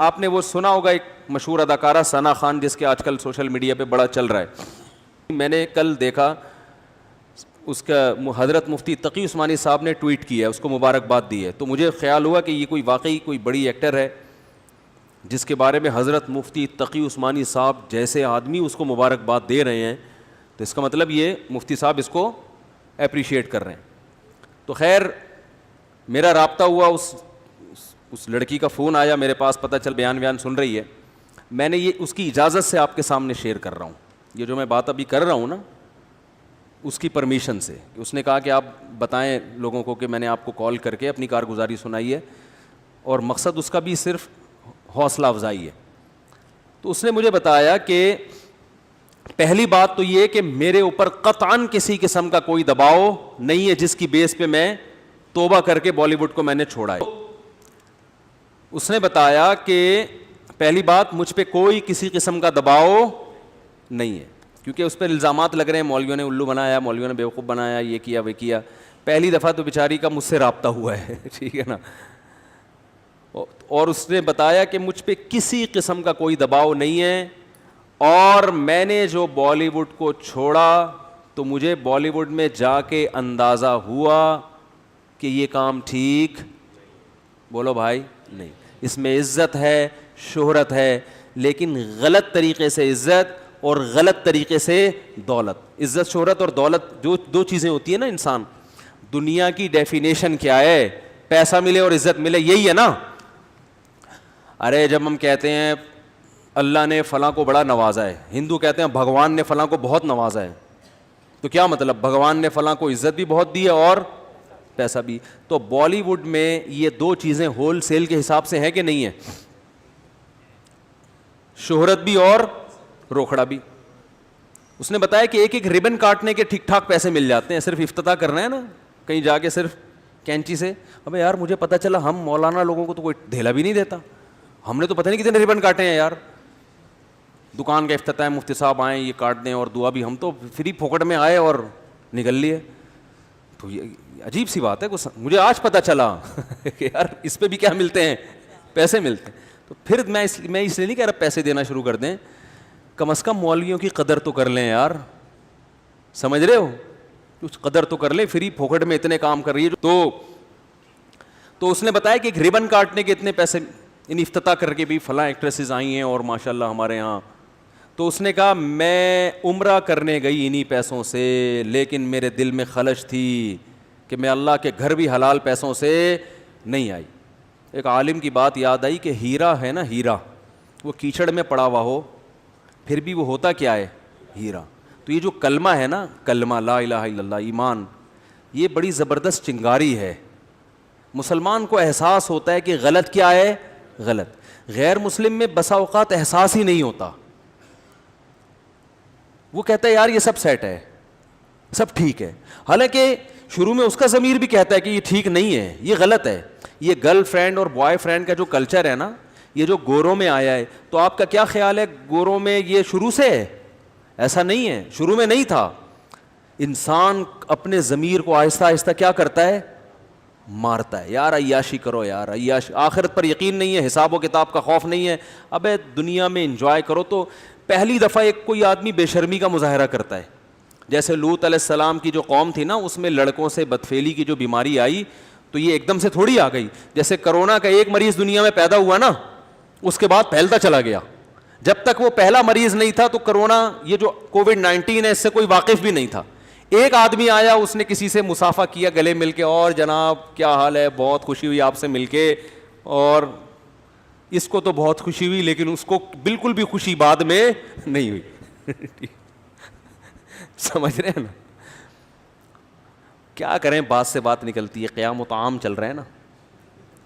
آپ نے وہ سنا ہوگا ایک مشہور اداکارہ ثنا خان جس کے آج کل سوشل میڈیا پہ بڑا چل رہا ہے. میں نے کل دیکھا اس کا حضرت مفتی تقی عثمانی صاحب نے ٹویٹ کیا ہے, اس کو مبارکباد دی ہے. تو مجھے خیال ہوا کہ یہ کوئی واقعی کوئی بڑی ایکٹر ہے جس کے بارے میں حضرت مفتی تقی عثمانی صاحب جیسے آدمی اس کو مبارکباد دے رہے ہیں, تو اس کا مطلب یہ مفتی صاحب اس کو اپریشیٹ کر رہے ہیں. تو خیر میرا رابطہ ہوا, اس لڑکی کا فون آیا میرے پاس, پتہ چل بیان سن رہی ہے. میں نے یہ اس کی اجازت سے آپ کے سامنے شیئر کر رہا ہوں. یہ جو میں بات ابھی کر رہا ہوں نا, اس کی پرمیشن سے. اس نے کہا کہ آپ بتائیں لوگوں کو کہ میں نے آپ کو کال کر کے اپنی کارگزاری سنائی ہے, اور مقصد اس کا بھی صرف حوصلہ افزائی ہے. تو اس نے مجھے بتایا کہ پہلی بات تو یہ کہ میرے اوپر قطعاً کسی قسم کا کوئی دباؤ نہیں ہے جس کی بیس پہ میں توبہ کر کے بالی ووڈ کو میں نے چھوڑا ہے. اس نے بتایا کہ پہلی بات مجھ پہ کوئی کسی قسم کا دباؤ نہیں ہے, کیونکہ اس پہ الزامات لگ رہے ہیں مولویوں نے الو بنایا, مولویوں نے بیوقوف بنایا, یہ کیا وہ کیا. پہلی دفعہ تو بیچاری کا مجھ سے رابطہ ہوا ہے, ٹھیک ہے نا. اور اس نے بتایا کہ مجھ پہ کسی قسم کا کوئی دباؤ نہیں ہے, اور میں نے جو بالی ووڈ کو چھوڑا تو مجھے بالی ووڈ میں جا کے اندازہ ہوا کہ یہ کام ٹھیک, بولو بھائی, نہیں. اس میں عزت ہے, شہرت ہے, لیکن غلط طریقے سے عزت اور غلط طریقے سے دولت. عزت شہرت اور دولت جو دو چیزیں ہوتی ہیں نا, انسان دنیا کی ڈیفینیشن کیا ہے, پیسہ ملے اور عزت ملے, یہی ہے نا. ارے جب ہم کہتے ہیں اللہ نے فلاں کو بڑا نوازا ہے, ہندو کہتے ہیں بھگوان نے فلاں کو بہت نوازا ہے, تو کیا مطلب بھگوان نے فلاں کو عزت بھی بہت دی ہے اور پیسہ بھی. تو بالی ووڈ میں یہ دو چیزیں ہول سیل کے حساب سے ہیں کہ نہیں ہے, شہرت بھی اور روکھڑا بھی. اس نے بتایا کہ ایک ایک ربن کاٹنے کے ٹھیک ٹھاک پیسے مل جاتے ہیں, صرف افتتاح کرنا ہے نا کہیں جا کے صرف کینچی سے. ابے یار مجھے پتہ چلا ہم مولانا لوگوں کو تو کوئی دھیلا بھی نہیں دیتا, ہم نے تو پتہ نہیں کتنے ربن کاٹے ہیں یار. دکان کا افتتاح ہے, مفتی صاحب آئیں یہ کاٹ دیں اور دعا بھی, ہم تو فری پھوکٹ میں آئے اور نکل لیے. تو یہ عجیب سی بات ہے, مجھے آج پتہ چلا کہ یار اس پہ بھی کیا ملتے ہیں, پیسے ملتے ہیں. تو پھر میں اس لیے نہیں کہہ رہا پیسے دینا شروع کر دیں, کم از کم مولویوں کی قدر تو کر لیں یار, سمجھ رہے ہو, کچھ قدر تو کر لیں. فری پھوکٹ میں اتنے کام کر رہی ہے. تو اس نے بتایا کہ ایک ربن کاٹنے کے اتنے پیسے, ان افتتاح کر کے بھی فلاں ایکٹریسز آئی ہیں اور ماشاءاللہ ہمارے یہاں. تو اس نے کہا میں عمرہ کرنے گئی انہی پیسوں سے, لیکن میرے دل میں خلش تھی کہ میں اللہ کے گھر بھی حلال پیسوں سے نہیں آئی. ایک عالم کی بات یاد آئی کہ ہیرا ہے نا, ہیرا وہ کیچڑ میں پڑا ہوا ہو پھر بھی وہ ہوتا کیا ہے, ہیرا. تو یہ جو کلمہ ہے نا, کلمہ لا الہ الا اللہ, ایمان, یہ بڑی زبردست چنگاری ہے. مسلمان کو احساس ہوتا ہے کہ غلط کیا ہے, غلط. غیر مسلم میں بسا اوقات احساس ہی نہیں ہوتا, وہ کہتا ہے یار یہ سب سیٹ ہے, سب ٹھیک ہے, حالانکہ شروع میں اس کا ضمیر بھی کہتا ہے کہ یہ ٹھیک نہیں ہے, یہ غلط ہے. یہ گرل فرینڈ اور بوائے فرینڈ کا جو کلچر ہے نا, یہ جو گوروں میں آیا ہے, تو آپ کا کیا خیال ہے گوروں میں یہ شروع سے ہے؟ ایسا نہیں ہے, شروع میں نہیں تھا. انسان اپنے ضمیر کو آہستہ آہستہ کیا کرتا ہے, مارتا ہے. یار عیاشی کرو, یار عیاشی, آخرت پر یقین نہیں ہے, حساب و کتاب کا خوف نہیں ہے, ابے دنیا میں انجوائے کرو. تو پہلی دفعہ ایک کوئی آدمی بے شرمی کا مظاہرہ کرتا ہے, جیسے لوط علیہ السلام کی جو قوم تھی نا, اس میں لڑکوں سے بدفعلی کی جو بیماری آئی, تو یہ ایک دم سے تھوڑی آ گئی. جیسے کرونا کا ایک مریض دنیا میں پیدا ہوا نا, اس کے بعد پھیلتا چلا گیا. جب تک وہ پہلا مریض نہیں تھا تو کرونا, یہ جو کووڈ-19 ہے, اس سے کوئی واقف بھی نہیں تھا. ایک آدمی آیا, اس نے کسی سے مصافحہ کیا گلے مل کے, اور جناب کیا حال ہے, بہت خوشی ہوئی آپ سے مل کے, اور اس کو تو بہت خوشی ہوئی, لیکن اس کو بالکل بھی خوشی بعد میں نہیں ہوئی. سمجھ رہے ہیں نا, کیا کریں, بات سے بات نکلتی ہے. قیام و طعام چل رہا ہے نا,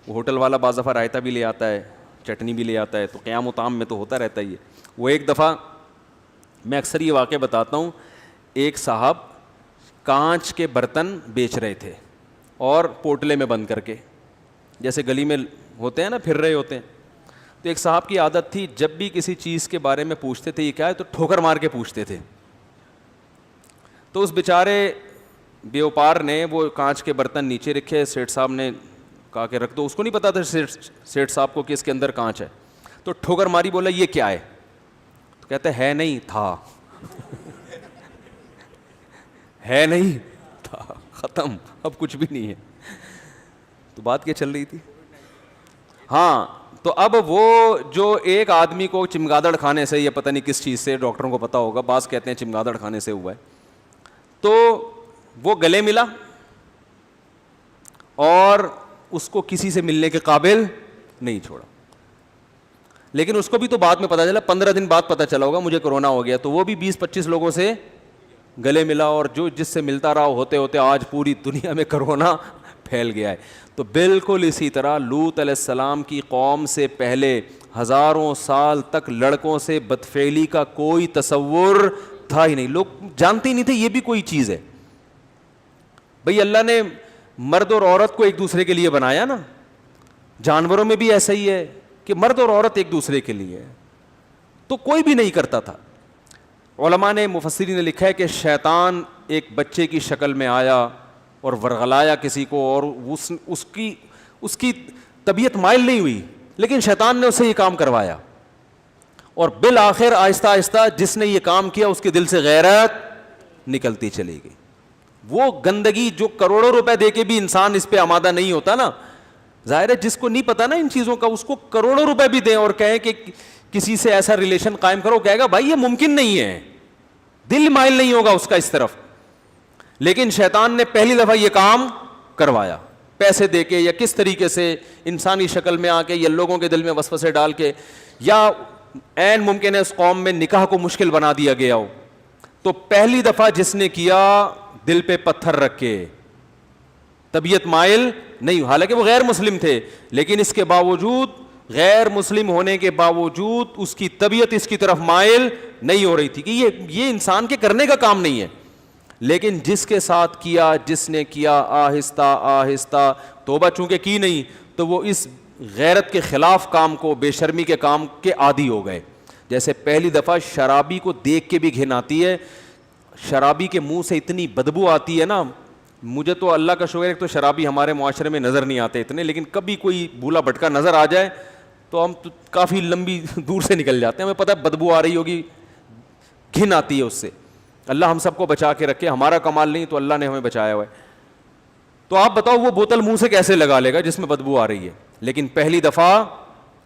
وہ ہوٹل والا بعض دفعہ رائتا بھی لے آتا ہے, چٹنی بھی لے آتا ہے, تو قیام و طعام میں تو ہوتا رہتا ہی ہے. وہ ایک دفعہ میں اکثر یہ واقعہ بتاتا ہوں, ایک صاحب کانچ کے برتن بیچ رہے تھے اور پوٹلے میں بند کر کے, جیسے گلی میں ہوتے ہیں نا, پھر رہے ہوتے ہیں. تو ایک صاحب کی عادت تھی, جب بھی کسی چیز کے بارے میں پوچھتے تھے یہ کیا ہے, تو ٹھوکر مار کے پوچھتے تھے. تو اس بیچارے بیوپار نے وہ کانچ کے برتن نیچے رکھے, سیٹھ صاحب نے کہا کہ رکھ دو. اس کو نہیں پتا تھا سیٹھ صاحب کو کہ اس کے اندر کانچ ہے. تو ٹھوکر ماری, بولا یہ کیا ہے؟ تو کہتے ہے نہیں تھا. ہے نہیں تھا, ختم, اب کچھ بھی نہیں ہے. تو بات کیا چل رہی تھی؟ ہاں, تو اب وہ جو ایک آدمی کو چمگادڑ کھانے سے, یا پتہ نہیں کس چیز سے, ڈاکٹروں کو پتا ہوگا, بعض کہتے ہیں چمگادڑ کھانے سے ہوا ہے, تو وہ گلے ملا اور اس کو کسی سے ملنے کے قابل نہیں چھوڑا. لیکن اس کو بھی تو بعد میں پتا چلا, 15 دن بعد پتا چلا ہوگا مجھے کرونا ہو گیا, تو وہ بھی 20-25 لوگوں سے گلے ملا, اور جو جس سے ملتا رہا ہوتے ہوتے آج پوری دنیا میں کرونا پھیل گیا ہے. تو بالکل اسی طرح لوط علیہ السلام کی قوم سے پہلے ہزاروں سال تک لڑکوں سے بدفعلی کا کوئی تصور تھا ہی نہیں, لوگ جانتے ہی نہیں تھے یہ بھی کوئی چیز ہے. بھئی اللہ نے مرد اور عورت کو ایک دوسرے کے لیے بنایا نا, جانوروں میں بھی ایسا ہی ہے کہ مرد اور عورت ایک دوسرے کے لیے ہے, تو کوئی بھی نہیں کرتا تھا. علماء نے, مفسرین نے لکھا ہے کہ شیطان ایک بچے کی شکل میں آیا اور ورغلایا کسی کو, اور اس کی طبیعت مائل نہیں ہوئی, لیکن شیطان نے اسے یہ کام کروایا, اور بالآخر آہستہ آہستہ جس نے یہ کام کیا اس کے دل سے غیرت نکلتی چلی گئی. وہ گندگی جو کروڑوں روپے دے کے بھی انسان اس پہ آمادہ نہیں ہوتا نا, ظاہر ہے جس کو نہیں پتا نا ان چیزوں کا, اس کو کروڑوں روپے بھی دیں اور کہیں کہ کسی سے ایسا ریلیشن قائم کرو, کہے گا بھائی یہ ممکن نہیں ہے, دل مائل نہیں ہوگا اس کا اس طرف. لیکن شیطان نے پہلی دفعہ یہ کام کروایا, پیسے دے کے یا کس طریقے سے, انسانی شکل میں آ کے, یا لوگوں کے دل میں وسوسے ڈال کے, یا عین ممکن ہے اس قوم میں نکاح کو مشکل بنا دیا گیا ہو. تو پہلی دفعہ جس نے کیا, دل پہ پتھر رکھ کے, طبیعت مائل نہیں, حالانکہ وہ غیر مسلم تھے, لیکن اس کے باوجود, غیر مسلم ہونے کے باوجود اس کی طبیعت اس کی طرف مائل نہیں ہو رہی تھی کہ یہ انسان کے کرنے کا کام نہیں ہے. لیکن جس کے ساتھ کیا, جس نے کیا, آہستہ آہستہ توبہ چونکہ کی نہیں, تو وہ اس غیرت کے خلاف کام کو, بے شرمی کے کام کے عادی ہو گئے. جیسے پہلی دفعہ شرابی کو دیکھ کے بھی گھن آتی ہے, شرابی کے منہ سے اتنی بدبو آتی ہے نا, مجھے تو اللہ کا شکر ہے تو شرابی ہمارے معاشرے میں نظر نہیں آتے اتنے, لیکن کبھی کوئی بھولا بھٹکا نظر آ جائے تو ہم تو کافی لمبی دور سے نکل جاتے ہیں, ہمیں پتہ ہے بدبو آ رہی ہوگی, گھن آتی ہے اس سے. اللہ ہم سب کو بچا کے رکھے, ہمارا کمال نہیں تو اللہ نے ہمیں بچایا ہوا ہے. تو آپ بتاؤ وہ بوتل منہ سے کیسے لگا لے گا جس میں بدبو آ رہی ہے, لیکن پہلی دفعہ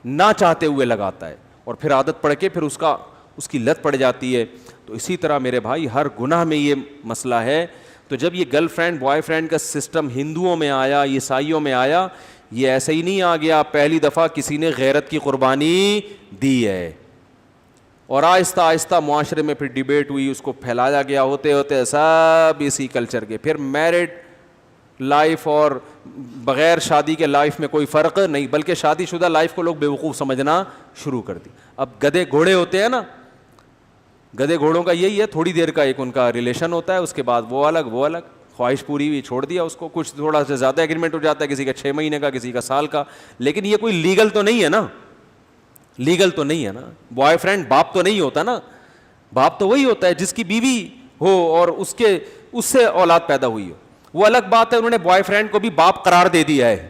نہ چاہتے ہوئے لگاتا ہے, اور پھر عادت پڑ کے پھر اس کی لت پڑ جاتی ہے. تو اسی طرح میرے بھائی ہر گناہ میں یہ مسئلہ ہے. تو جب یہ گرل فرینڈ بوائے فرینڈ کا سسٹم ہندوؤں میں آیا, عیسائیوں میں آیا, یہ ایسے ہی نہیں آ گیا, پہلی دفعہ کسی نے غیرت کی قربانی دی ہے, اور آہستہ آہستہ معاشرے میں پھر ڈیبیٹ ہوئی, اس کو پھیلایا گیا, ہوتے ہوتے سب اسی کلچر کے. پھر میرڈ لائف اور بغیر شادی کے لائف میں کوئی فرق نہیں, بلکہ شادی شدہ لائف کو لوگ بیوقوف سمجھنا شروع کر دی. اب گدھے گھوڑے ہوتے ہیں نا, گدھے گھوڑوں کا یہی ہے, تھوڑی دیر کا ایک ان کا ریلیشن ہوتا ہے, اس کے بعد وہ الگ, خواہش پوری ہوئی چھوڑ دیا اس کو, کچھ تھوڑا سا زیادہ ایگریمنٹ ہو جاتا ہے, کسی کا 6 مہینے کا, کسی کا سال کا, لیکن یہ کوئی لیگل تو نہیں ہے نا, لیگل تو نہیں ہے نا. بوائے فرینڈ باپ تو نہیں ہوتا نا, باپ تو وہی ہوتا ہے جس کی بیوی ہو اور اس سے اولاد پیدا ہوئی ہو. وہ الگ بات ہے, انہوں نے بوائے فرینڈ کو بھی باپ قرار دے دیا ہے,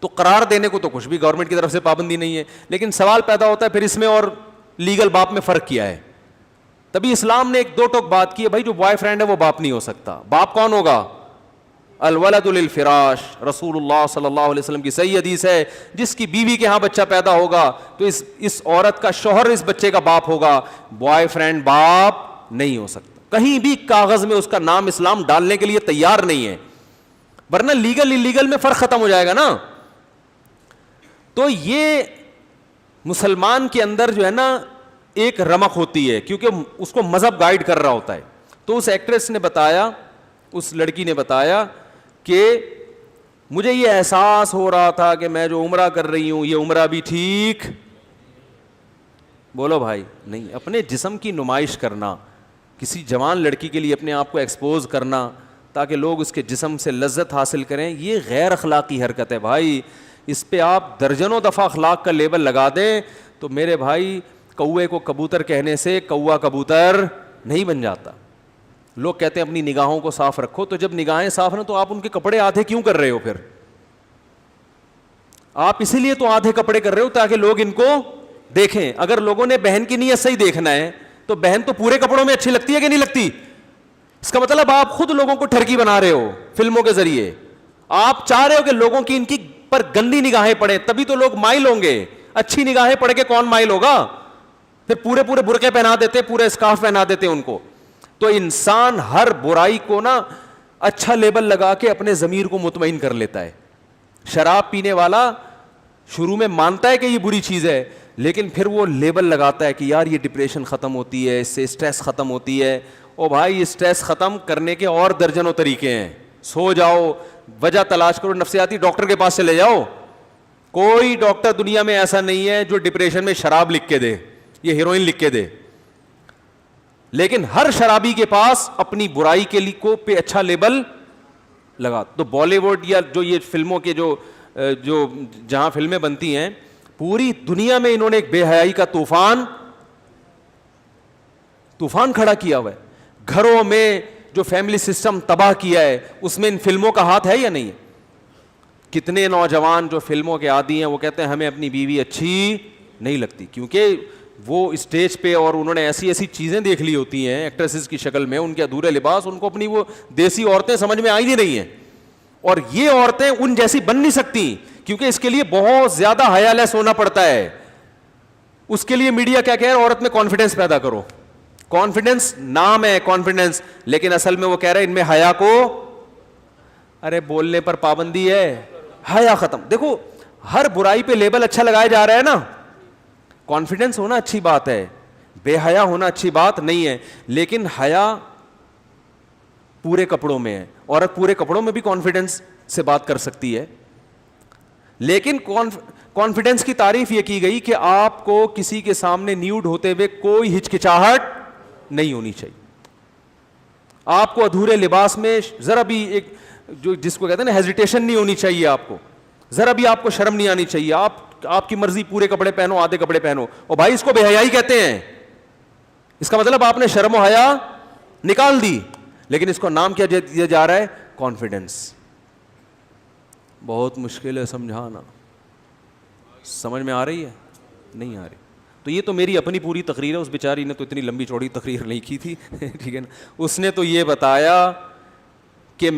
تو قرار دینے کو تو کچھ بھی گورنمنٹ کی طرف سے پابندی نہیں ہے, لیکن سوال پیدا ہوتا ہے پھر اس میں اور لیگل باپ میں فرق کیا ہے. تبھی اسلام نے ایک دو ٹوک بات کی ہے, بھائی جو بوائے فرینڈ ہے وہ باپ نہیں ہو سکتا. باپ کون ہوگا؟ الولد للفراش. رسول اللہ صلی اللہ علیہ وسلم کی صحیح حدیث ہے, جس کی بیوی کے ہاں بچہ پیدا ہوگا تو اس عورت کا شوہر اس بچے کا باپ ہوگا, بوائے فرینڈ باپ نہیں ہو سکتا. کہیں بھی کاغذ میں اس کا نام اسلام ڈالنے کے لیے تیار نہیں ہے, ورنہ لیگل انلیگل میں فرق ختم ہو جائے گا نا. تو یہ مسلمان کے اندر جو ہے نا ایک رمق ہوتی ہے, کیونکہ اس کو مذہب گائیڈ کر رہا ہوتا ہے. تو اس ایکٹریس نے بتایا, اس لڑکی نے بتایا کہ مجھے یہ احساس ہو رہا تھا کہ میں جو عمرہ کر رہی ہوں یہ عمرہ بھی ٹھیک, بولو بھائی نہیں, اپنے جسم کی نمائش کرنا, کسی جوان لڑکی کے لیے اپنے آپ کو ایکسپوز کرنا تاکہ لوگ اس کے جسم سے لذت حاصل کریں, یہ غیر اخلاقی حرکت ہے بھائی. اس پہ آپ درجنوں دفعہ اخلاق کا لیبل لگا دیں تو میرے بھائی کوے کو کبوتر کہنے سے کوا کبوتر نہیں بن جاتا. لوگ کہتے ہیں اپنی نگاہوں کو صاف رکھو, تو جب نگاہیں صاف نہ تو آپ ان کے کپڑے آدھے کیوں کر رہے ہو؟ پھر آپ اسی لیے تو آدھے کپڑے کر رہے ہو تاکہ لوگ ان کو دیکھیں اگر لوگوں نے بہن کی نیت صحیح دیکھنا ہے تو بہن تو پورے کپڑوں میں اچھی لگتی ہے کہ نہیں لگتی؟ اس کا مطلب آپ خود لوگوں کو ٹھرکی بنا رہے ہو فلموں کے ذریعے. آپ چاہ رہے ہو کہ لوگوں کی ان کی پر گندی نگاہیں پڑے, تبھی تو لوگ مائل ہوں گے. اچھی نگاہیں پڑھ کے کون مائل ہوگا؟ پھر پورے پورے برقعے پہنا دیتے, پورے اسکارف پہنا دیتے ان کو. تو انسان ہر برائی کو نا اچھا لیبل لگا کے اپنے ضمیر کو مطمئن کر لیتا ہے. شراب پینے والا شروع میں مانتا ہے کہ یہ بری چیز ہے, لیکن پھر وہ لیبل لگاتا ہے کہ یار یہ ڈپریشن ختم ہوتی ہے, اس سے اسٹریس ختم ہوتی ہے. او بھائی اسٹریس ختم کرنے کے اور درجنوں طریقے ہیں. سو جاؤ, وجہ تلاش کرو, نفسیاتی ڈاکٹر کے پاس چلے جاؤ. کوئی ڈاکٹر دنیا میں ایسا نہیں ہے جو ڈپریشن میں شراب لکھ کے دے, یہ ہیروئن لکھ کے دے. لیکن ہر شرابی کے پاس اپنی برائی کے لیے کو پہ اچھا لیبل لگا. تو بالی ووڈ یا جو یہ فلموں کے جو جہاں فلمیں بنتی ہیں, پوری دنیا میں انہوں نے ایک بے حیائی کا طوفان کھڑا کیا ہوا ہے. گھروں میں جو فیملی سسٹم تباہ کیا ہے, اس میں ان فلموں کا ہاتھ ہے یا نہیں ہے؟ کتنے نوجوان جو فلموں کے عادی ہیں وہ کہتے ہیں ہمیں اپنی بیوی اچھی نہیں لگتی, کیونکہ وہ اسٹیج پہ اور انہوں نے ایسی ایسی چیزیں دیکھ لی ہوتی ہیں ایکٹریسز کی شکل میں, ان کے ادھورے لباس, ان کو اپنی وہ دیسی عورتیں سمجھ میں آئی نہیں رہی ہیں. اور یہ عورتیں ان جیسی بن نہیں سکتی, کیونکہ اس کے لیے بہت زیادہ حیا لیس ہونا پڑتا ہے. اس کے لیے میڈیا کیا کہہ رہا ہے, عورت میں کانفیڈنس پیدا کرو. کانفیڈنس نام ہے کانفیڈنس, لیکن اصل میں وہ کہہ رہے ہیں ان میں حیا کو, ارے بولنے پر پابندی ہے, حیا ختم. دیکھو ہر برائی پہ لیبل اچھا لگایا جا رہا ہے نا. کانفیڈنس ہونا اچھی بات ہے, بے حیا ہونا اچھی بات نہیں ہے, لیکن حیا پورے کپڑوں میں ہے. عورت پورے کپڑوں میں بھی کانفیڈنس سے بات کر سکتی ہے, لیکن کانفیڈنس کی تعریف یہ کی گئی کہ آپ کو کسی کے سامنے نیوڈ ہوتے ہوئے کوئی ہچکچاہٹ نہیں ہونی چاہیے. آپ کو ادھورے لباس میں ذرا بھی ایک جو جس کو کہتے ہیں نا ہیزیٹیشن نہیں ہونی چاہیے, آپ کو ذرا بھی آپ کو شرم نہیں آنی چاہیے. آپ کی مرضی پورے کپڑے پہنو, آدھے کپڑے پہنو, اور بھائی اس کو بے حیائی کہتے ہیں. اس کا مطلب آپ نے شرم و حیا نکال دی, لیکن اس کو نام کیا دیا جا رہا ہے, کانفیڈنس. بہت مشکل ہے سمجھانا. سمجھ میں آ رہی ہے؟ نہیں آ رہی. تو یہ تو میری اپنی پوری تقریر ہے, اس بیچاری نے تو اتنی لمبی چوڑی تقریر نہیں کی تھی ٹھیک ہے نا. اس نے تو یہ بتایا کہ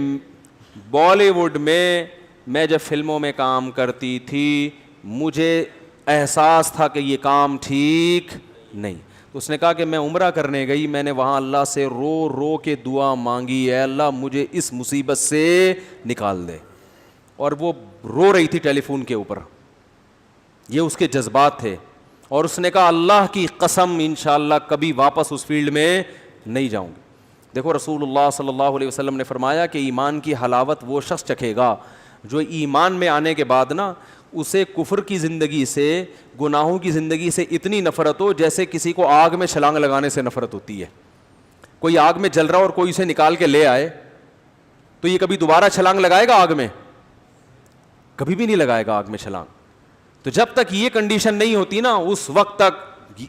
بالی ووڈ میں جب فلموں میں کام کرتی تھی مجھے احساس تھا کہ یہ کام ٹھیک نہیں. تو اس نے کہا کہ میں عمرہ کرنے گئی, میں نے وہاں اللہ سے رو رو کے دعا مانگی, اے اللہ مجھے اس مصیبت سے نکال دے. اور وہ رو رہی تھی ٹیلی فون کے اوپر, یہ اس کے جذبات تھے. اور اس نے کہا اللہ کی قسم انشاءاللہ کبھی واپس اس فیلڈ میں نہیں جاؤں گی. دیکھو رسول اللہ صلی اللہ علیہ وسلم نے فرمایا کہ ایمان کی حلاوت وہ شخص چکھے گا جو ایمان میں آنے کے بعد نا اسے کفر کی زندگی سے, گناہوں کی زندگی سے اتنی نفرت ہو جیسے کسی کو آگ میں چھلانگ لگانے سے نفرت ہوتی ہے. کوئی آگ میں جل رہا اور کوئی اسے نکال کے لے آئے تو یہ کبھی دوبارہ چھلانگ لگائے گا آگ میں؟ کبھی بھی نہیں لگائے گا آگ میں چھلانگ. تو جب تک یہ کنڈیشن نہیں ہوتی نا اس وقت تک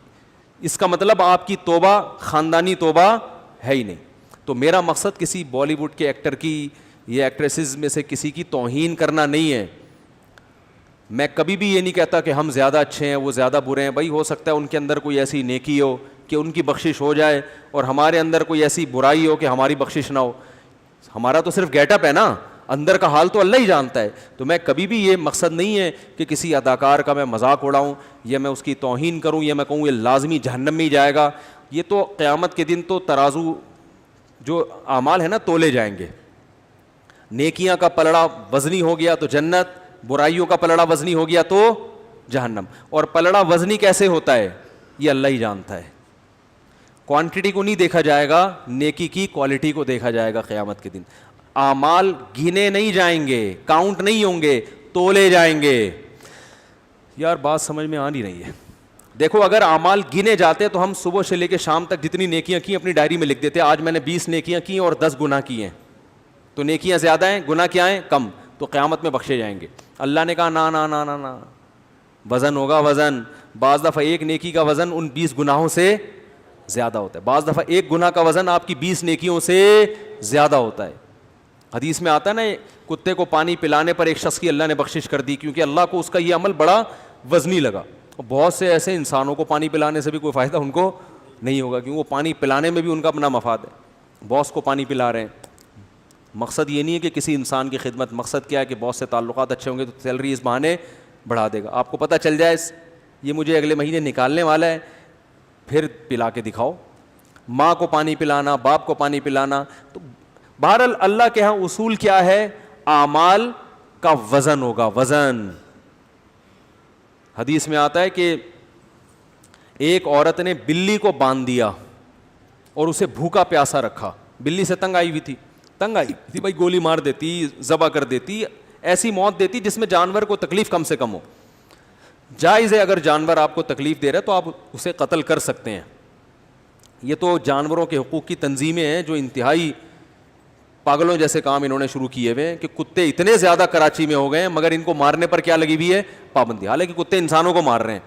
اس کا مطلب آپ کی توبہ خاندانی توبہ ہے ہی نہیں. تو میرا مقصد کسی بالی ووڈ کے ایکٹر کی یا ایکٹریسز میں سے کسی کی توہین کرنا نہیں ہے. میں کبھی بھی یہ نہیں کہتا کہ ہم زیادہ اچھے ہیں وہ زیادہ برے ہیں. بھائی ہو سکتا ہے ان کے اندر کوئی ایسی نیکی ہو کہ ان کی بخشش ہو جائے, اور ہمارے اندر کوئی ایسی برائی ہو کہ ہماری بخشش نہ ہو. ہمارا تو صرف گیٹ اپ ہے نا, اندر کا حال تو اللہ ہی جانتا ہے. تو میں کبھی بھی یہ مقصد نہیں ہے کہ کسی اداکار کا میں مذاق اڑاؤں یا میں اس کی توہین کروں یا میں کہوں یہ لازمی جہنم میں ہی جائے گا. یہ تو قیامت کے دن تو ترازو جو اعمال ہے نا تولے جائیں گے. نیکیاں کا پلڑا وزنی ہو گیا تو جنت, برائیوں کا پلڑا وزنی ہو گیا تو جہنم. اور پلڑا وزنی کیسے ہوتا ہے یہ اللہ ہی جانتا ہے. کوانٹٹی کو نہیں دیکھا جائے گا, نیکی کی کوالٹی کو دیکھا جائے گا قیامت کے دن. اعمال گنے نہیں جائیں گے, کاؤنٹ نہیں ہوں گے, تولے جائیں گے. یار بات سمجھ میں آ نہیں رہی ہے. دیکھو اگر اعمال گنے جاتے تو ہم صبح سے لے کے شام تک جتنی نیکیاں کی اپنی ڈائری میں لکھ دیتے, آج میں نے 20 نیکیاں کی اور 10 گناہ کیے ہیں, تو نیکیاں زیادہ ہیں گناہ کیا ہیں کم, تو قیامت میں بخشے جائیں گے. اللہ نے کہا نا نا نا نا نا, وزن ہوگا وزن. بعض دفعہ ایک نیکی کا وزن ان 20 گناہوں سے زیادہ ہوتا ہے, بعض دفعہ ایک گناہ کا وزن آپ کی 20 نیکیوں سے زیادہ ہوتا ہے. حدیث میں آتا ہے نا کتے کو پانی پلانے پر ایک شخص کی اللہ نے بخشش کر دی, کیونکہ اللہ کو اس کا یہ عمل بڑا وزنی لگا. بہت سے ایسے انسانوں کو پانی پلانے سے بھی کوئی فائدہ ان کو نہیں ہوگا, کیونکہ وہ پانی پلانے میں بھی ان کا اپنا مفاد ہے. باس کو پانی پلا رہے ہیں, مقصد یہ نہیں ہے کہ کسی انسان کی خدمت, مقصد کیا ہے کہ باس سے تعلقات اچھے ہوں گے تو سیلری اس بہانے بڑھا دے گا. آپ کو پتہ چل جائے یہ مجھے اگلے مہینے نکالنے والا ہے, پھر پلا کے دکھاؤ. ماں کو پانی پلانا, باپ کو پانی پلانا. تو بہرحال اللہ کے ہاں اصول کیا ہے, اعمال کا وزن ہوگا, وزن. حدیث میں آتا ہے کہ ایک عورت نے بلی کو باندھ دیا اور اسے بھوکا پیاسا رکھا. بلی سے تنگ آئی تھی بھائی, گولی مار دیتی, ذبح کر دیتی, ایسی موت دیتی جس میں جانور کو تکلیف کم سے کم ہو. جائز ہے اگر جانور آپ کو تکلیف دے رہا ہے تو آپ اسے قتل کر سکتے ہیں. یہ تو جانوروں کے حقوق کی تنظیمیں ہیں جو انتہائی پاگلوں جیسے کام انہوں نے شروع کیے ہوئے ہیں کہ کتے اتنے زیادہ کراچی میں ہو گئے ہیں مگر ان کو مارنے پر کیا لگی ہوئی ہے, پابندی. حالانکہ کتے انسانوں کو مار رہے ہیں,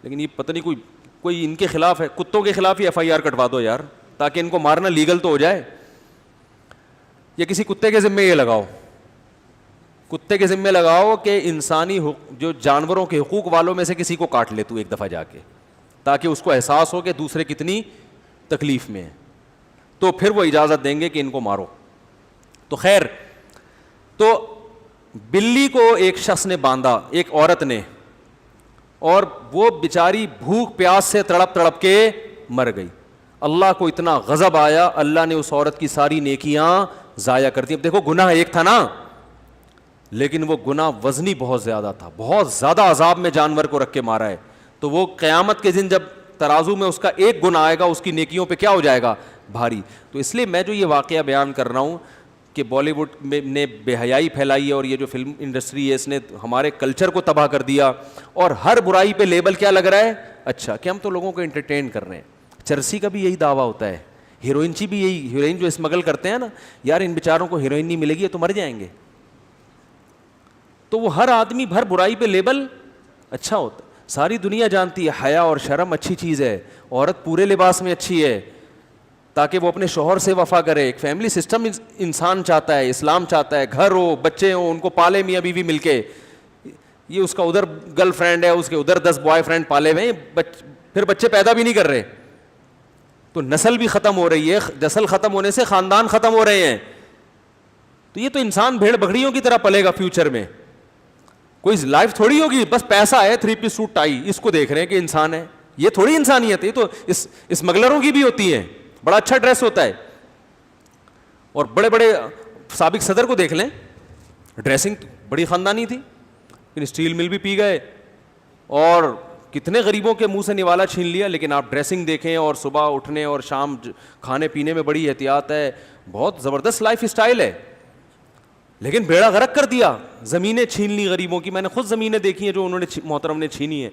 لیکن یہ پتہ نہیں کوئی ان کے خلاف ہے. کتوں کے خلاف ہی FIR کٹوا دو یار, تاکہ ان کو مارنا لیگل تو ہو جائے. یا کسی کتے کے ذمے یہ لگاؤ, کتے کے ذمے لگاؤ کہ انسانی جو جانوروں کے حقوق والوں میں سے کسی کو کاٹ لے تو ایک دفعہ جا کے, تاکہ اس کو احساس ہو کہ دوسرے کتنی تکلیف میں ہیں, تو پھر وہ اجازت دیں گے کہ ان کو مارو. تو خیر, تو بلی کو ایک شخص نے باندھا, ایک عورت نے, اور وہ بیچاری بھوک پیاس سے تڑپ تڑپ کے مر گئی. اللہ کو اتنا غضب آیا, اللہ نے اس عورت کی ساری نیکیاں ضائع کر دی. اب دیکھو گناہ ایک تھا نا, لیکن وہ گناہ وزنی بہت زیادہ تھا, بہت زیادہ عذاب میں جانور کو رکھ کے مارا ہے. تو وہ قیامت کے دن جب ترازو میں اس کا ایک گناہ آئے گا, اس کی نیکیوں پہ کیا ہو جائے گا, بھاری. تو اس لیے میں جو یہ واقعہ بیان کر رہا ہوں کہ بالی ووڈ نے بے حیائی پھیلائی ہے, اور یہ جو فلم انڈسٹری ہے اس نے ہمارے کلچر کو تباہ کر دیا, اور ہر برائی پہ لیبل کیا لگ رہا ہے, اچھا, کہ ہم تو لوگوں کو انٹرٹین کر رہے ہیں. چرسی کا بھی یہی دعویٰ ہوتا ہے, ہیروئن چی بھی یہی, ہیروئن جو اسمگل کرتے ہیں نا, یار ان بیچاروں کو ہیروئن نہیں ملے گی تو مر جائیں گے. تو وہ ہر آدمی ہر برائی پہ لیبل اچھا ہوتا ہے. ساری دنیا جانتی ہے حیا اور شرم اچھی چیز ہے, عورت پورے لباس میں اچھی ہے تاکہ وہ اپنے شوہر سے وفا کرے. ایک فیملی سسٹم انسان چاہتا ہے, اسلام چاہتا ہے, گھر ہو, بچے ہوں, ان کو پالے میاں بیوی مل کے. یہ اس کا ادھر گرل فرینڈ ہے, اس کے ادھر 10 بوائے فرینڈ پالے ہوئے ہیں, پھر بچے پیدا بھی نہیں کر رہے, تو نسل بھی ختم ہو رہی ہے. نسل ختم ہونے سے خاندان ختم ہو رہے ہیں. تو یہ تو انسان بھیڑ بکریوں کی طرح پلے گا فیوچر میں. کوئی لائف تھوڑی ہوگی بس پیسہ ہے, 3 پیس سوٹ ٹائی, اس کو دیکھ رہے ہیں کہ انسان ہے. یہ تھوڑی انسانیت ہے, یہ تو اسمگلروں کی بھی ہوتی ہے. بڑا اچھا ڈریس ہوتا ہے, اور بڑے بڑے سابق صدر کو دیکھ لیں, ڈریسنگ بڑی خاندانی تھی, لیکن اسٹیل مل بھی پی گئے اور کتنے غریبوں کے منہ سے نوالا چھین لیا. لیکن آپ ڈریسنگ دیکھیں, اور صبح اٹھنے اور شام کھانے پینے میں بڑی احتیاط ہے, بہت زبردست لائف اسٹائل ہے. لیکن بیڑا غرق کر دیا, زمینیں چھین لی غریبوں کی. میں نے خود زمینیں دیکھی ہیں جو انہوں نے محترم نے چھینی ہیں.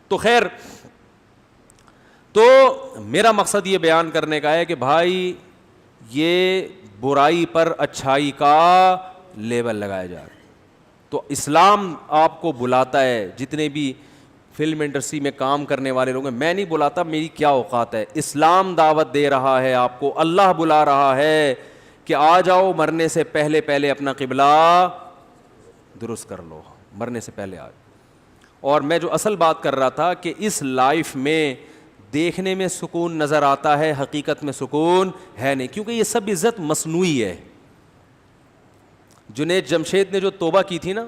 تو خیر, تو میرا مقصد یہ بیان کرنے کا ہے کہ بھائی یہ برائی پر اچھائی کا لیبل لگایا جا رہا ہے. تو اسلام آپ کو بلاتا ہے, جتنے بھی فلم انڈسٹری میں کام کرنے والے لوگ ہیں, میں نہیں بلاتا, میری کیا اوقات ہے. اسلام دعوت دے رہا ہے آپ کو, اللہ بلا رہا ہے کہ آ جاؤ, مرنے سے پہلے پہلے اپنا قبلہ درست کر لو, مرنے سے پہلے آ. اور میں جو اصل بات کر رہا تھا کہ اس لائف میں دیکھنے میں سکون نظر آتا ہے, حقیقت میں سکون ہے نہیں, کیونکہ یہ سب عزت مصنوعی ہے. جنید جمشید نے جو توبہ کی تھی نا,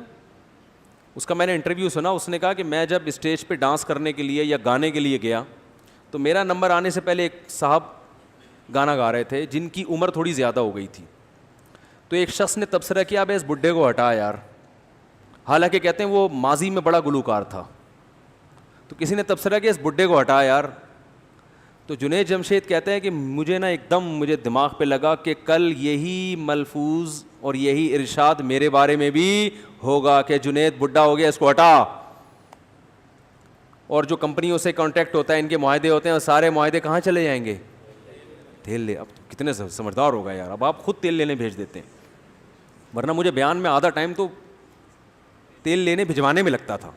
اس کا میں نے انٹرویو سنا. اس نے کہا کہ میں جب اسٹیج پہ ڈانس کرنے کے لیے یا گانے کے لیے گیا تو میرا نمبر آنے سے پہلے ایک صاحب گانا گا رہے تھے جن کی عمر تھوڑی زیادہ ہو گئی تھی. تو ایک شخص نے تبصرہ کیا, بھائی اس بڈھے کو ہٹا یار, حالانکہ کہتے ہیں وہ ماضی میں بڑا گلوکار تھا. تو کسی نے تبصرہ کیا اس بڈھے کو ہٹا یار. تو جنید جمشید کہتے ہیں کہ مجھے نا ایک دم مجھے دماغ پہ لگا کہ کل یہی ملفوظ اور یہی ارشاد میرے بارے میں بھی ہوگا کہ جنید بڈھا ہو گیا, اس کو ہٹا. اور جو کمپنیوں سے کانٹیکٹ ہوتا ہے, ان کے معاہدے ہوتے ہیں, اور سارے معاہدے کہاں چلے جائیں گے, تیل لے. اب کتنے سمجھدار ہوگا یار, اب آپ خود تیل لینے بھیج دیتے ہیں, ورنہ مجھے بیان میں آدھا ٹائم تو تیل لینے بھجوانے میں لگتا تھا.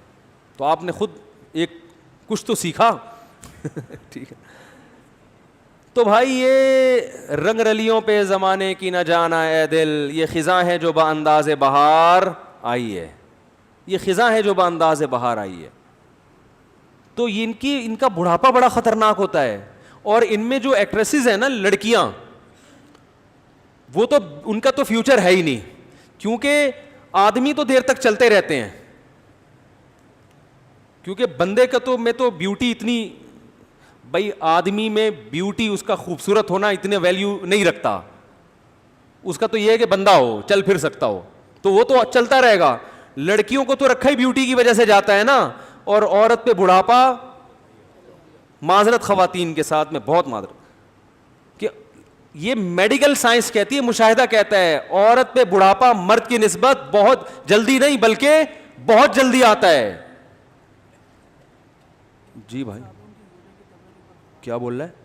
تو آپ نے خود ایک کچھ تو سیکھا. ٹھیک ہے. تو بھائی یہ رنگ رلیوں پہ زمانے کی نہ جانا اے دل, یہ خزاں ہے جو با انداز بہار آئی ہے, یہ خزاں ہے جو با انداز بہار آئی ہے. تو یہ ان کا بڑھاپا بڑا خطرناک ہوتا ہے. اور ان میں جو ایکٹریسز ہیں نا لڑکیاں, وہ تو ان کا تو فیوچر ہے ہی نہیں, کیونکہ آدمی تو دیر تک چلتے رہتے ہیں, کیونکہ بندے کا تو میں تو بیوٹی اتنی, بھائی آدمی میں بیوٹی اس کا خوبصورت ہونا اتنے ویلیو نہیں رکھتا, اس کا تو یہ ہے کہ بندہ ہو, چل پھر سکتا ہو, تو وہ تو چلتا رہے گا. لڑکیوں کو تو رکھا ہی بیوٹی کی وجہ سے جاتا ہے نا, اور عورت پہ بڑھاپا, معذرت خواتین کے ساتھ میں بہت معذرت, کہ یہ میڈیکل سائنس کہتی ہے, مشاہدہ کہتا ہے عورت پہ بڑھاپا مرد کی نسبت بہت جلدی نہیں بلکہ بہت جلدی آتا ہے. جی بھائی کیا بول رہا ہے؟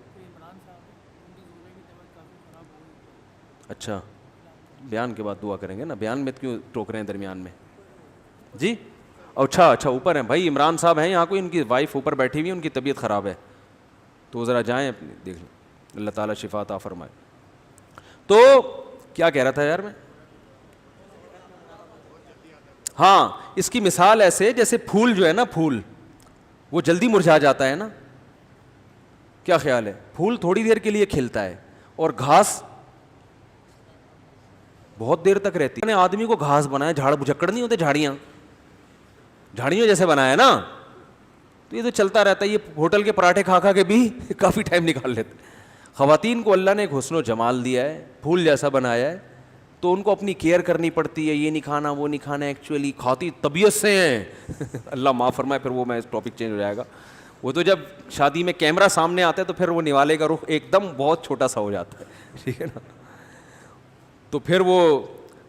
اچھا, بیان کے بعد دعا کریں گے نا, بیان میں کیوں ٹوک رہے ہیں درمیان میں؟ جی اچھا اوپر ہیں بھائی, عمران صاحب ہیں یہاں, کوئی ان کی وائف اوپر بیٹھی ہوئی ہے, ان کی طبیعت خراب ہے, تو ذرا جائیں اپنی دیکھ لیں, اللہ تعالیٰ شفا عطا فرمائے. تو کیا کہہ رہا تھا یار میں؟ ہاں, اس کی مثال ایسے جیسے پھول جو ہے نا, پھول وہ جلدی مرجھا جاتا ہے نا, کیا خیال ہے؟ پھول تھوڑی دیر کے لیے کھلتا ہے, اور گھاس بہت دیر تک رہتی ہے. آدمی کو گھاس بنایا, جھاڑ بھجکڑ نہیں ہوتے, جھاڑیوں جیسے بنایا نا, تو یہ تو چلتا رہتا ہے. یہ ہوٹل کے پراٹھے کھا کھا کے بھی کافی ٹائم نکال لیتے. خواتین کو اللہ نے ایک حسن و جمال دیا ہے, پھول جیسا بنایا ہے, تو ان کو اپنی کیئر کرنی پڑتی ہے, یہ نہیں کھانا وہ نہیں کھانا, ایکچولی کھاتی طبیعت سے ہیں اللہ معاف فرمائے, پھر وہ میں ٹاپک چینج ہو جائے گا. وہ تو جب شادی میں کیمرہ سامنے آتا ہے تو پھر وہ نوالے کا رخ ایک دم بہت چھوٹا سا ہو جاتا ہے, ٹھیک ہے نا. تو پھر وہ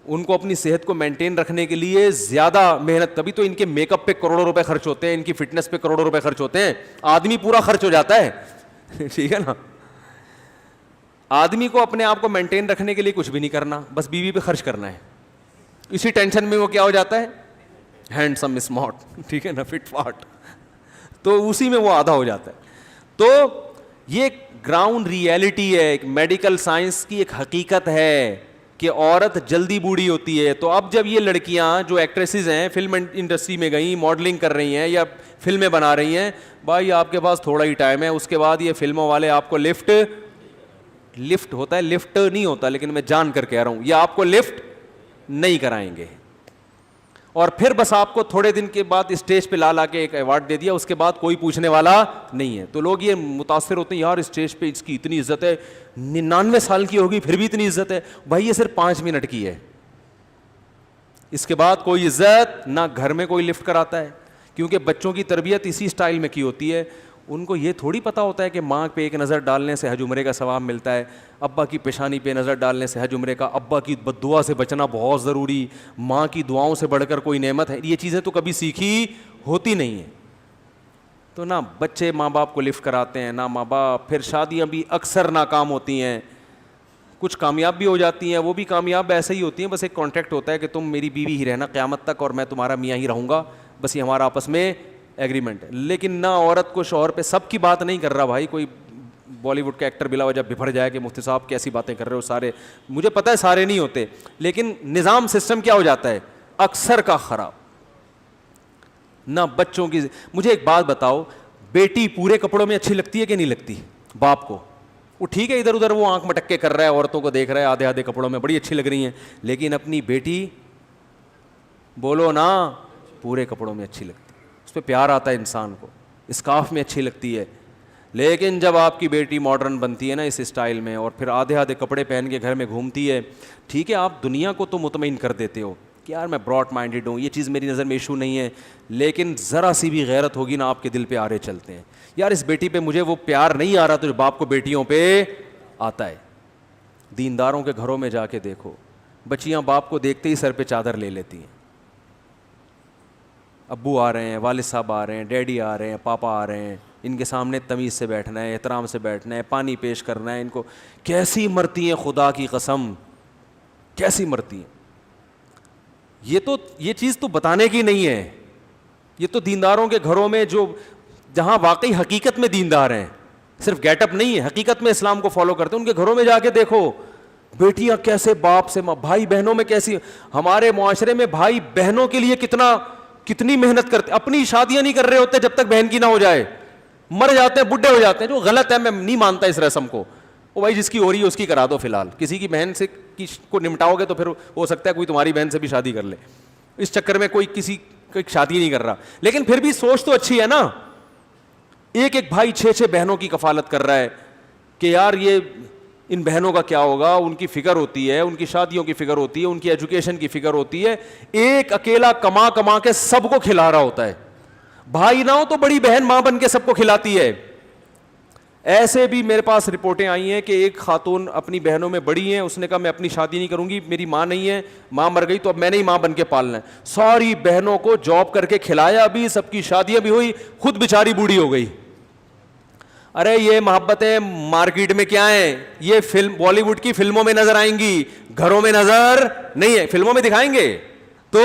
ان کو اپنی صحت کو مینٹین رکھنے کے لیے زیادہ محنت, تبھی تو ان کے میک اپ پہ کروڑوں روپے خرچ ہوتے ہیں, ان کی فٹنس پہ کروڑوں روپے خرچ ہوتے ہیں. آدمی پورا خرچ ہو جاتا ہے, ٹھیک ہے نا. آدمی کو اپنے آپ کو مینٹین رکھنے کے لیے کچھ بھی نہیں کرنا, بس بیوی پہ خرچ کرنا ہے. اسی ٹینشن میں وہ کیا ہو جاتا ہے, ہینڈسم اسمارٹ, ٹھیک ہے نا, فٹ فاٹ, تو اسی میں وہ آدھا ہو جاتا ہے. تو یہ گراؤنڈ ریئلٹی ہے, ایک میڈیکل سائنس کی ایک حقیقت ہے کہ عورت جلدی بوڑھی ہوتی ہے. تو اب جب یہ لڑکیاں جو ایکٹریسز ہیں, فلم انڈسٹری میں گئیں, ماڈلنگ کر رہی ہیں یا فلمیں بنا رہی ہیں, بھائی آپ کے پاس تھوڑا ہی ٹائم ہے, اس کے بعد یہ فلموں والے آپ کو لفٹ ہوتا ہے, لفٹ نہیں ہوتا, لیکن میں جان کر کہہ رہا ہوں, یہ آپ کو لفٹ نہیں کرائیں گے. اور پھر بس آپ کو تھوڑے دن کے بعد اسٹیج پہ لا کے ایک ایوارڈ دے دیا, اس کے بعد کوئی پوچھنے والا نہیں ہے. تو لوگ یہ متاثر ہوتے ہیں, یار اسٹیج پہ اس کی اتنی عزت ہے, 99 سال کی ہوگی پھر بھی اتنی عزت ہے. بھائی یہ صرف 5 منٹ کی ہے, اس کے بعد کوئی عزت نہ. گھر میں کوئی لفٹ کراتا ہے, کیونکہ بچوں کی تربیت اسی سٹائل میں کی ہوتی ہے. ان کو یہ تھوڑی پتہ ہوتا ہے کہ ماں پہ ایک نظر ڈالنے سے حج عمرے کا ثواب ملتا ہے, ابا کی پیشانی پہ نظر ڈالنے سے حج عمرے کا, ابا کی بد دعا سے بچنا بہت ضروری, ماں کی دعاؤں سے بڑھ کر کوئی نعمت ہے. یہ چیزیں تو کبھی سیکھی ہوتی نہیں ہیں. تو نہ بچے ماں باپ کو لفٹ کراتے ہیں, نہ ماں باپ. پھر شادیاں بھی اکثر ناکام ہوتی ہیں, کچھ کامیاب بھی ہو جاتی ہیں, وہ بھی کامیاب ایسے ہی ہوتی ہیں, بس ایک کانٹریکٹ ہوتا ہے کہ تم میری بیوی ہی رہنا قیامت تک اور میں تمہارا میاں ہی رہوں گا, بس یہ ہمارا آپس میں ایگریمنٹ ہے. لیکن نہ عورت کو شوہر پہ, سب کی بات نہیں کر رہا بھائی, کوئی بالی ووڈ کا ایکٹر بلا وجہ بپھڑ جائے کہ مفتی صاحب کیسی باتیں کر رہے ہو, سارے مجھے پتہ ہے سارے نہیں ہوتے, لیکن نظام سسٹم کیا ہو جاتا ہے اکثر کا خراب. نہ بچوں کی, مجھے ایک بات بتاؤ, بیٹی پورے کپڑوں میں اچھی لگتی ہے کہ نہیں لگتی باپ کو؟ وہ ٹھیک ہے ادھر ادھر وہ آنکھ مٹکے کر رہا ہے, عورتوں کو دیکھ رہا ہے آدھے آدھے کپڑوں میں, بڑی اچھی لگ رہی ہیں, لیکن اپنی بیٹی بولو نا پورے کپڑوں میں اچھی لگتی ہے, اس پہ پیار آتا ہے انسان کو, اسکارف میں اچھی لگتی ہے. لیکن جب آپ کی بیٹی ماڈرن بنتی ہے نا اس اسٹائل میں, اور پھر آدھے آدھے کپڑے پہن کے گھر میں گھومتی ہے, ٹھیک ہے آپ دنیا کو تو مطمئن کر دیتے ہو کہ یار میں براڈ مائنڈیڈ ہوں, یہ چیز میری نظر میں ایشو نہیں ہے, لیکن ذرا سی بھی غیرت ہوگی نا آپ کے دل پہ آرے چلتے ہیں, یار اس بیٹی پہ مجھے وہ پیار نہیں آ رہا تو جو باپ کو بیٹیوں پہ آتا ہے. دینداروں کے گھروں میں جا کے دیکھو, بچیاں باپ کو دیکھتے ہی سر پہ چادر لے لیتی ہیں. ابو آ رہے ہیں, والد صاحب آ رہے ہیں, ڈیڈی آ رہے ہیں, پاپا آ رہے ہیں, ان کے سامنے تمیز سے بیٹھنا ہے, احترام سے بیٹھنا ہے, پانی پیش کرنا ہے. ان کو کیسی مرتی ہیں, خدا کی قسم کیسی مرتی ہیں. یہ چیز تو بتانے کی نہیں ہے, یہ تو دینداروں کے گھروں میں جو جہاں واقعی حقیقت میں دیندار ہیں, صرف گیٹ اپ نہیں ہے, حقیقت میں اسلام کو فالو کرتے ہیں, ان کے گھروں میں جا کے دیکھو بیٹیاں کیسے باپ سے, بھائی بہنوں میں کیسی. ہمارے معاشرے میں بھائی بہنوں کے لیے کتنا کتنی محنت کرتے, اپنی شادیاں نہیں کر رہے ہوتے جب تک بہن کی نہ ہو جائے, مر جاتے ہیں, بڈھے ہو جاتے ہیں, جو غلط ہے, میں نہیں مانتا اس رسم کو. او بھائی جس کی ہو رہی ہے اس کی کرا دو فی الحال, کسی کی بہن سے کو نمٹاؤ گے تو پھر ہو سکتا ہے کوئی تمہاری بہن سے بھی شادی کر لے, اس چکر میں کوئی کسی کی شادی نہیں کر رہا. لیکن پھر بھی سوچ تو اچھی ہے نا, ایک ایک بھائی 6 بہنوں کی کفالت کر رہا ہے کہ یار یہ ان بہنوں کا کیا ہوگا, ان کی فکر ہوتی ہے, ان کی شادیوں کی فکر ہوتی ہے, ان کی ایجوکیشن کی فکر ہوتی ہے. ایک اکیلا کما کما کے سب کو کھلا رہا ہوتا ہے. بھائی نہ ہو تو بڑی بہن ماں بن کے سب کو کھلاتی ہے. ایسے بھی میرے پاس رپورٹیں آئی ہیں کہ ایک خاتون اپنی بہنوں میں بڑی ہیں, اس نے کہا میں اپنی شادی نہیں کروں گی, میری ماں نہیں ہے, ماں مر گئی تو اب میں نے ہی ماں بن کے پالنا ہے. ساری بہنوں کو جاب کر کے کھلایا بھی, سب کی شادیاں بھی ہوئی, خود بیچاری بوڑھی ہو گئی. ارے یہ محبتیں مارکیٹ میں کیا ہیں, یہ فلم بالی ووڈ کی فلموں میں نظر آئیں گی, گھروں میں نظر نہیں ہے. فلموں میں دکھائیں گے تو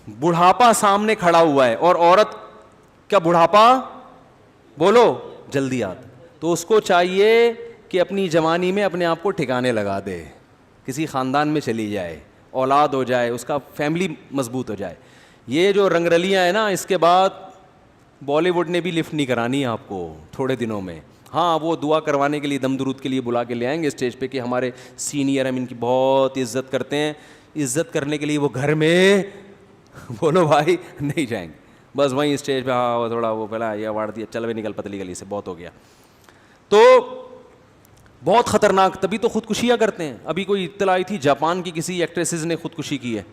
بڑھاپا سامنے کھڑا ہوا ہے, اور عورت کا بڑھاپا بولو جلدی آتا, تو اس کو چاہیے کہ اپنی جوانی میں اپنے آپ کو ٹھکانے لگا دے, کسی خاندان میں چلی جائے, اولاد ہو جائے, اس کا فیملی مضبوط ہو جائے. یہ جو رنگ رلیاں ہیں نا, اس کے بعد بالی ووڈ نے بھی لفٹ نہیں کرانی آپ کو تھوڑے دنوں میں. ہاں وہ دعا کروانے کے لیے, دم درود کے لیے بلا کے لے آئیں گے اسٹیج پہ کہ ہمارے سینئر ہم ان کی بہت عزت کرتے ہیں. عزت کرنے کے لیے وہ گھر میں بولو بھائی نہیں جائیں گے, بس وہیں اسٹیج پہ ہاں وہ تھوڑا وہ پہلا یہ اوارڈ دیا, چل بھی نکل پتلی گلی سے, بہت ہو گیا. تو بہت خطرناک, تبھی تو خودکشیاں کرتے ہیں. ابھی کوئی اطلاع آئی تھی جاپان کی کسی ایکٹریسز نے خودکشی کی ہے,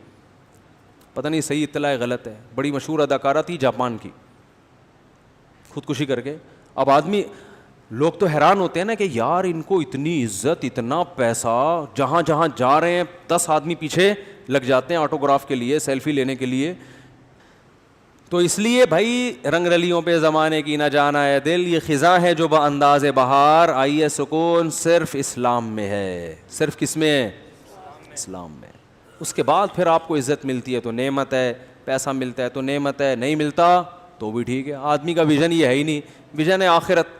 پتہ نہیں صحیح اطلاع ہے غلط ہے, بڑی مشہور اداکارہ تھی جاپان کی, خودکشی کر کے. اب آدمی لوگ تو حیران ہوتے ہیں نا کہ یار ان کو اتنی عزت, اتنا پیسہ, جہاں جہاں جا رہے ہیں 10 آدمی پیچھے لگ جاتے ہیں آٹوگراف کے لیے, سیلفی لینے کے لیے. تو اس لیے بھائی رنگ رلیوں پہ زمانے کی نہ جانا ہے دل, یہ خزاں ہے جو بانداز بہار, آئی ہے سکون صرف اسلام میں ہے. صرف کس میں ہے؟ اسلام میں. اس کے بعد پھر آپ کو عزت ملتی ہے تو نعمت ہے, پیسہ ملتا ہے تو نعمت ہے, نہیں ملتا تو بھی ٹھیک ہے. آدمی کا ویژن یہ ہے ہی نہیں, ویژن ہے آخرت.